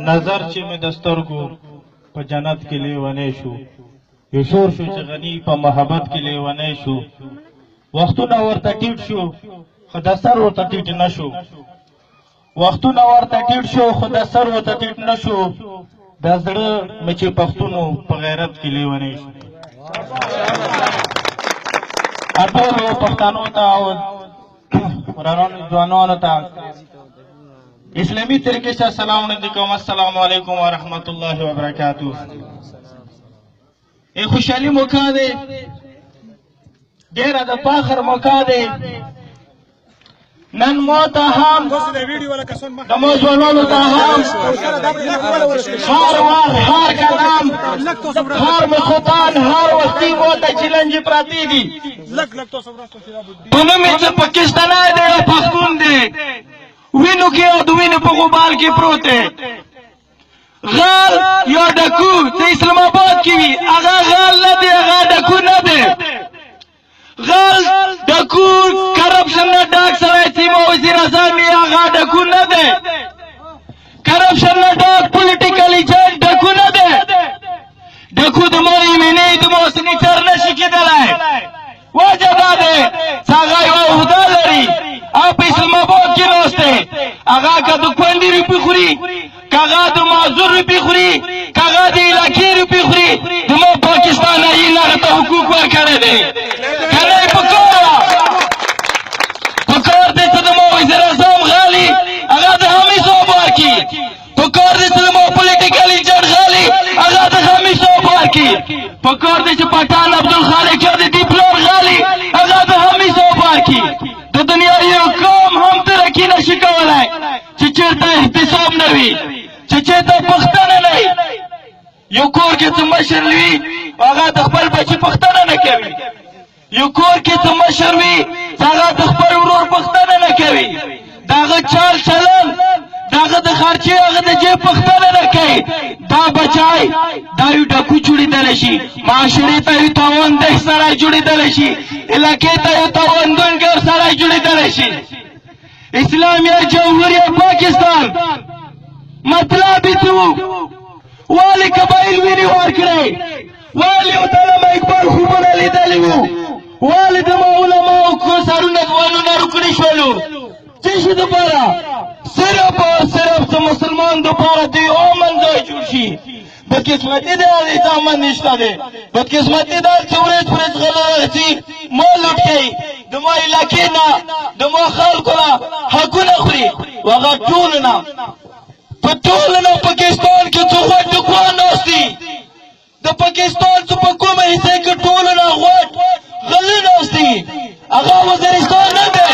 نظر چې مې د سترګو په جنت کې لیونی شو، یو شور شو چې غني په محبت کې لیونی شو. وختونه ورته ټیټ شو خو د سر ورته ټیټ نه شو، وختونه ورته ټیټ شو خو د سر ورته ټیټ نه شو. د زړه مې چې پښتونو په غیرت کې لیونی شو. ټولو پښتنو ته او ورانو ځوانانو ته اسلامی طریقے سے السلام علیکم. السلام علیکم ورحمۃ اللہ وبرکاتہ. ایک خوشحالی موقع دے، ډیره د فخر موقع دی. نن مو ته هم د مو ځوانانو ته هم هر وخت هر قدم هر مخوتان هر وختي مو ته چیلنج پراتی دي. په نوم یې چې پاکستانی دی او پښتون دی، وینو کې او د وینو په غبار کې پروت دی. غال یا ډکو چې اسلام آباد کې وي هغه غال نه دی، هغه ډکو نه دی. غال ډکو کرپشن نه ډاک سوی سیمه وزیر اعظم یې هغه ډکو نه دی. کرپشن نه ډاک پولیټیکل ایجنټ ډکو نه دی. ډکو د مو ایمنې د مو سینیټر نشي کېدلی. وجه دا دی چې هغه یوه عهده لري او په اسلام آباد کې ناست دی. هغه که د کونډې روپۍ خوري، که هغه د معذور روپۍ خوري، که هغه د علاقې روپۍ خوري، زموږ پاکستان آیین هغه ته حقوق ورکړی دی. کنه یې پکار دی چې زموږ وزیر اعظم غالي هغه د هم حساب ورکړي. پکار دی چې زموږ پولیټیکل ایجنټ غالي هغه د هم حساب ورکړي. پکار دی چې پټان عبدالخالق یا د دې پلار غالي هغه د هم حساب ورکړي. د دنیا یو قوم هم ترقي نشي کولی چې چېرته احتساب نه وي، چې چېرته پښتنه نه وي. یو کور کې څه مشر وي هغه د خپل بچي پښتنه نه کوي. یو کور کې څه مشر وي هغه د خپل ورور پښتنه نه کوي. د هغه چال چلن، د هغه د خرچې، هغه د جیب پښتنه نه کوي. دا بچای دا یو ډاکو جوړېدلی شي، معاشرې ته یو تاوانده سړی جوړېدلی شي، علاقې ته یو تاوانګر سړی جوړېدلی شي. اسلامیه جمهوریه پاکستان مطلب یې څه و؟ والي قبایل وینې ورکړی، والي علامه اقبال خوبونه لیدلي وو، والي د علماو سرونه ځوانونه روکړي شولو. څه شي دپاره؟ صرف او صرف د مسلمان دپاره د یو امن ځای جوړ شي. بدقسمتي دی هېڅ امن نشته دی. بدقسمتي دا چې ورځ په ورځ غله راځي، مو لوټ کوي، د ما علاقې نه د ما خلکو نه حقونه خوري. هغه ټولو نه په ټولو نه پاکستان کې څه غوټ ډکوان ناست دي. د پاکستان څه په کومه حصه کې ټولو نه غوټ غله ناست دي. هغه وزیرستان نه دی،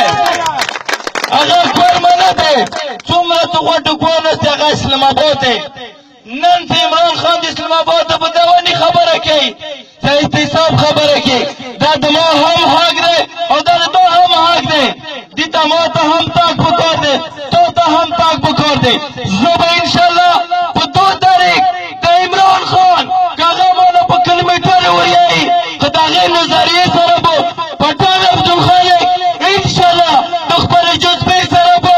هغه کورمه نه دی. څومره څه غوټ ډکوان ناست دي هغه اسلام آباد دی. نن چې عمران خان د اسلام آباد ته په دونې خبره کوي، چې احتساب خبره کوي، دا د ما هم حق دی او دا د تا هم حق دی. دې ته ما ته هم تاک پکار دی، تا ته هم تاک پکار دی. زه به انشاءالله په 2 تاریخ د عمران خان که هغه ماله په کلمیټر وریایي که د هغې نظریې سره به پټان عبدالخالق انشاءالله د خپلې جذبې سره به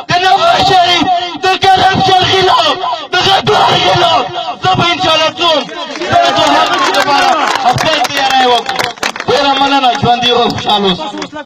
د نواز شریف د کرپشن خلاف د غدار خلاف زه به انشاءالله څوم د هغوی لپاره خپل تیاری وکړو. ډېره مننه، ژوندي او خوشحاله اوسئ.